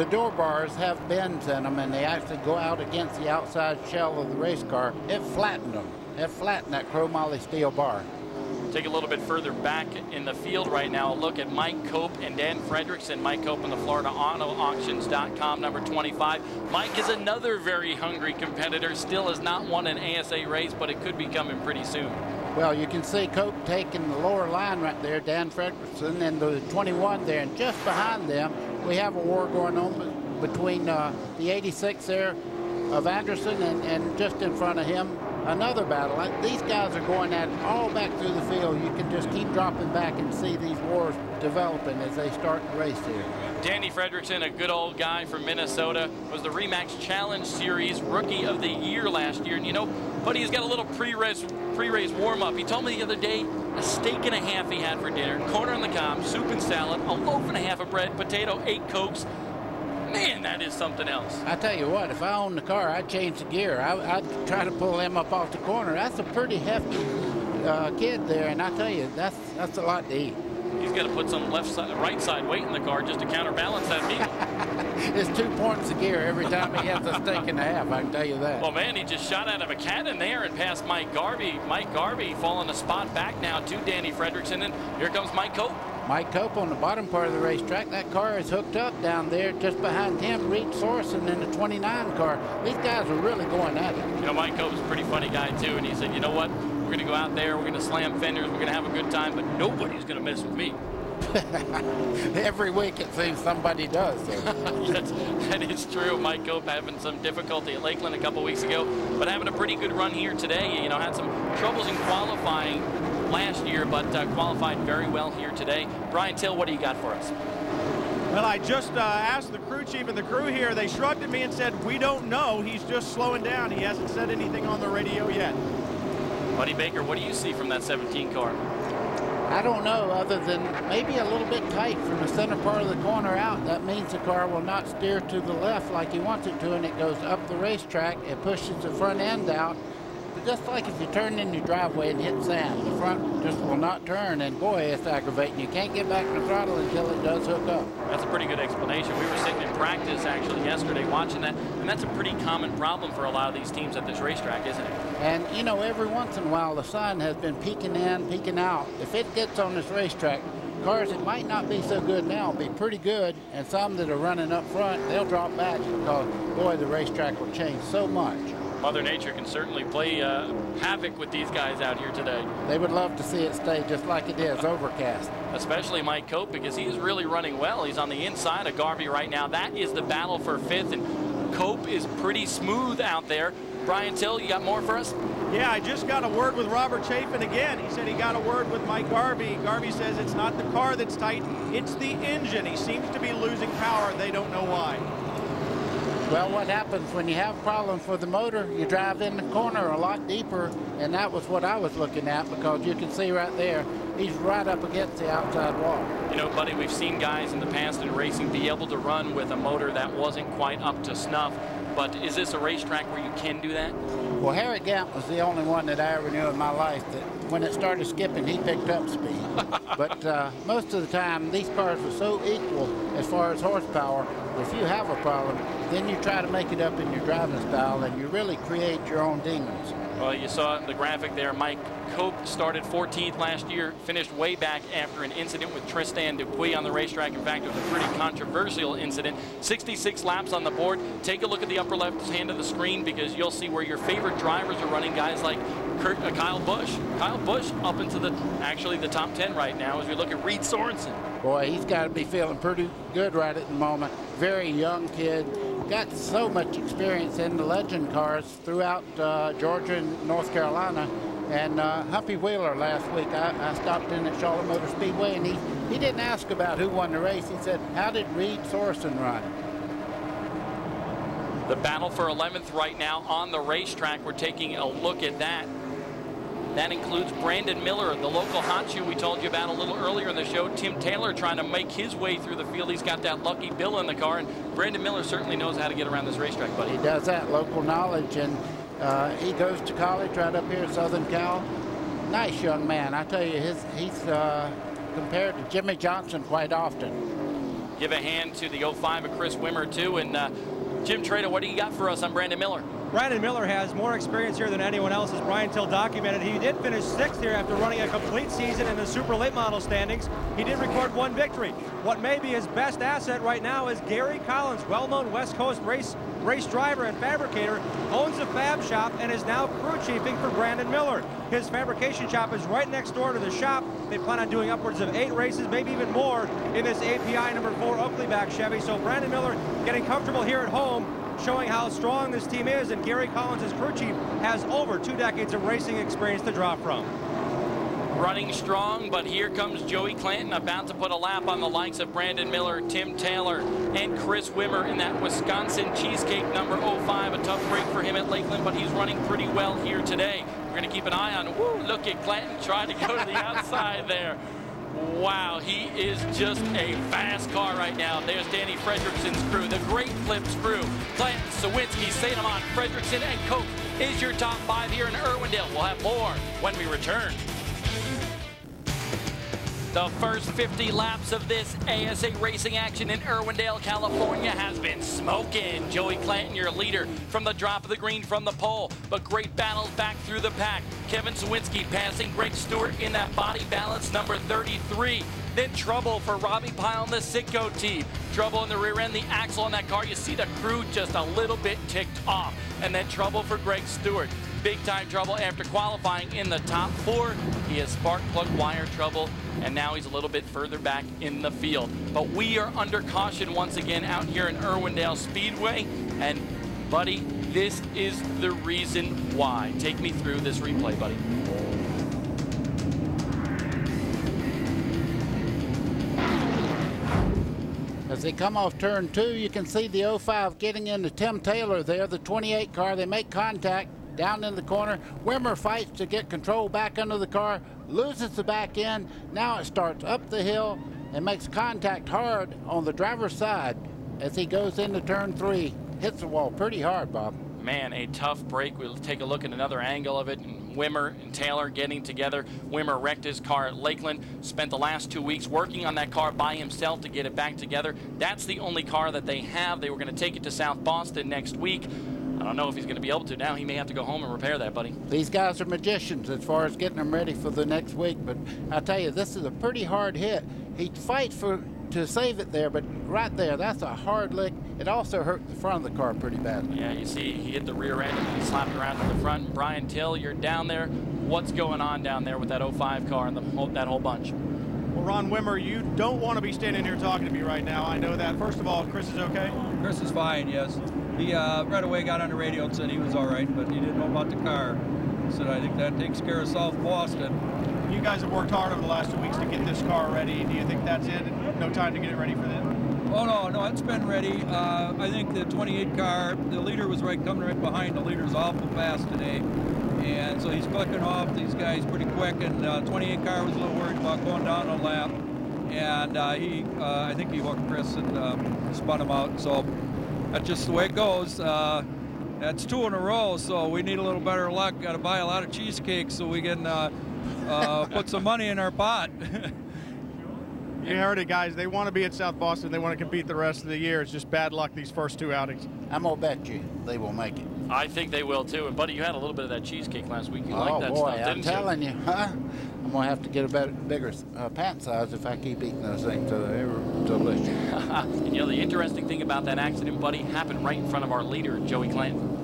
the door bars have bends in them, and they actually go out against the outside shell of the race car. It flattened them. It flattened that chromoly steel bar. Take a little bit further back in the field right now. A look at Mike Cope and Dan Fredrickson. Mike Cope on the FloridaAutoAuctions.com, number 25. Mike is another very hungry competitor. Still has not won an ASA race, but it could be coming pretty soon. Well, you can see Cope taking the lower line right there, Dan Fredrickson, and the 21 there. And just behind them, we have a war going on between the 86 there of Anderson and just in front of him, another battle. These guys are going at it all back through the field. You can just keep dropping back and see these wars developing as they start the race here. Danny Fredrickson, a good old guy from Minnesota, was the Remax Challenge Series Rookie of the Year last year. And you know, buddy, he's got a little pre-race warm-up. He told me the other day a steak and a half he had for dinner, corn on the cob, soup and salad, a loaf and a half of bread, potato, 8 Cokes. Man, that is something else. I tell you what, if I owned the car, I'd change the gear. I'd try to pull him up off the corner. That's a pretty hefty kid there, and I tell you, that's a lot to eat. He's got to put some right side weight in the car just to counterbalance that meal. It's 2 points a gear every time he has a steak and a half, I can tell you that. Well, man, he just shot out of a cannon there and passed Mike Garvey. Mike Garvey falling a spot back now to Danny Fredrickson, and here comes Mike Cope. Mike Cope on the bottom part of the racetrack. That car is hooked up down there just behind him, Reed Sorensen in the 29 car. These guys are really going at it. You know, Mike Cope's a pretty funny guy, too, and he said, you know what? We're going to go out there, we're going to slam fenders, we're going to have a good time, but nobody's going to mess with me. Every week it seems somebody does. So. Yes, that is true. Mike Cope having some difficulty at Lakeland a couple weeks ago, but having a pretty good run here today. You know, had some troubles in qualifying last year, but qualified very well here today. Brian Till, what do you got for us? Well, I just asked the crew chief and the crew here. They shrugged at me and said, we don't know. He's just slowing down. He hasn't said anything on the radio yet. Buddy Baker, what do you see from that 17 car? I don't know, other than maybe a little bit tight from the center part of the corner out. That means the car will not steer to the left like he wants it to, and it goes up the racetrack. It pushes the front end out. But just like if you turn in your driveway and hit sand, the front just will not turn, and boy, it's aggravating. You can't get back in the throttle until it does hook up. That's a pretty good explanation. We were sitting in practice actually yesterday watching that, and that's a pretty common problem for a lot of these teams at this racetrack, isn't it? And you know, every once in a while the sun has been peeking in, peeking out. If it gets on this racetrack, cars that might not be so good now will be pretty good, and some that are running up front, they'll drop back because, boy, the racetrack will change so much. Mother Nature can certainly play havoc with these guys out here today. They would love to see it stay just like it is, overcast. Especially Mike Cope, because he is really running well. He's on the inside of Garvey right now. That is the battle for 5th, and Cope is pretty smooth out there. Brian Till, you got more for us? Yeah, I just got a word with Robert Chafin again. He said he got a word with Mike Garvey. Garvey says it's not the car that's tight, it's the engine. He seems to be losing power. They don't know why. Well, what happens when you have problems with the motor, you drive in the corner a lot deeper, and that was what I was looking at, because you can see right there, he's right up against the outside wall. You know, buddy, we've seen guys in the past in racing be able to run with a motor that wasn't quite up to snuff, but is this a racetrack where you can do that? Well, Harry Gant was the only one that I ever knew in my life that when it started skipping, he picked up speed. But most of the time, these cars are so equal as far as horsepower, if you have a problem, then you try to make it up in your driving style, and you really create your own demons. Well, you saw the graphic there. Mike Cope started 14th last year, finished way back after an incident with Tristan Dupuis on the racetrack. In fact, it was a pretty controversial incident. 66 laps on the board. Take a look at the upper left hand of the screen, because you'll see where your favorite drivers are running. Guys like Kyle Busch. Kyle Busch up into the top 10 right now as we look at Reed Sorensen. Boy, he's got to be feeling pretty good right at the moment. Very young kid. Got so much experience in the legend cars throughout Georgia and North Carolina. And Humpy Wheeler last week, I stopped in at Charlotte Motor Speedway, and he didn't ask about who won the race. He said, how did Reed Sorensen run? The battle for 11th right now on the racetrack. We're taking a look at that. That includes Brandon Miller, the local hot shoe we told you about a little earlier in the show. Tim Taylor trying to make his way through the field. He's got that Lucky Bill in the car, and Brandon Miller certainly knows how to get around this racetrack, buddy. He does that, local knowledge, and he goes to college right up here in Southern Cal. Nice young man. I tell you, he's compared to Jimmy Johnson quite often. give a hand to the 05 of Chris Wimmer, too. And Jim Trada, what do you got for us on Brandon Miller? Brandon Miller has more experience here than anyone else, as Brian Till documented. He did finish 6th here after running a complete season in the Super Late Model standings. He did record 1 victory. What may be his best asset right now is Gary Collins, well-known West Coast race driver and fabricator, owns a fab shop and is now crew chiefing for Brandon Miller. His fabrication shop is right next door to the shop. They plan on doing upwards of 8 races, maybe even more, in this API number 4 Oakley-back Chevy. So Brandon Miller getting comfortable here at home, showing how strong this team is, and Gary Collins, as crew chief, has over 2 decades of racing experience to draw from. Running strong, but here comes Joey Clanton about to put a lap on the likes of Brandon Miller, Tim Taylor, and Chris Wimmer in that Wisconsin Cheesecake number 05. A tough break for him at Lakeland, but he's running pretty well here today. We're going to keep an eye on, look at Clanton trying to go to the outside there. Wow, he is just a fast car right now. There's Danny Fredrickson's crew, the Great Clips crew. Clanton, Sawinski, Satamon, Fredrickson, and Koch is your top 5 here in Irwindale. We'll have more when we return. The first 50 laps of this ASA racing action in Irwindale, California has been smoking. Joey Clanton, your leader, from the drop of the green from the pole, but great battles back through the pack. Kevin Sawinski passing Greg Stewart in that body balance number 33. Then trouble for Robbie Pyle and the Sitco team. Trouble in the rear end, the axle on that car. You see the crew just a little bit ticked off. And then trouble for Greg Stewart. Big time trouble after qualifying in the top 4. He has spark plug wire trouble, and now he's a little bit further back in the field. But we are under caution once again out here in Irwindale Speedway. And buddy, this is the reason why. Take me through this replay, buddy. As they come off turn 2, you can see the 05 getting into Tim Taylor there, the 28 car. They make contact down in the corner. Wimmer fights to get control back under the car, loses the back end. Now it starts up the hill and makes contact hard on the driver's side as he goes into turn 3. Hits the wall pretty hard, Bob. Man, a tough break. We'll take a look at another angle of it. And Wimmer and Taylor getting together. Wimmer wrecked his car at Lakeland, spent the last 2 weeks working on that car by himself to get it back together. That's the only car that they have. They were going to take it to South Boston next week. I don't know if he's going to be able to now. He may have to go home and repair that, buddy. These guys are magicians as far as getting them ready for the next week, but I tell you, this is a pretty hard hit. He fights to save it there, but right there, that's a hard lick. It also hurt the front of the car pretty badly. Yeah, you see he hit the rear end and he slapped around to the front. Brian Till, you're down there. What's going on down there with that 05 car and that whole bunch? Well, Ron Wimmer, you don't want to be standing here talking to me right now. I know that. First of all, Chris is okay? Chris is fine, yes. He right away got on the radio and said he was all right, but he didn't know about the car. He said, I think that takes care of South Boston. You guys have worked hard over the last 2 weeks to get this car ready. Do you think that's it? No time to get it ready for them? Oh, no, it's been ready. I think the 28 car, the leader was coming right behind. The leader's awful fast today. And so he's clicking off these guys pretty quick, and 28 car was a little worried about going down a lap. And I think he hooked Chris and spun him out. So that's just the way it goes. That's 2 in a row, so we need a little better luck. Got to buy a lot of cheesecakes so we can put some money in our pot. You heard it, guys. They want to be at South Boston. They want to compete the rest of the year. It's just bad luck these first 2 outings. I'm going to bet you they will make it. I think they will, too. And, buddy, you had a little bit of that cheesecake last week. You liked that stuff, didn't you? I'm telling you. I'm going to have to get a bigger pant size if I keep eating those things. They were delicious. And, you know, the interesting thing about that accident, buddy, happened right in front of our leader, Joey Clanton.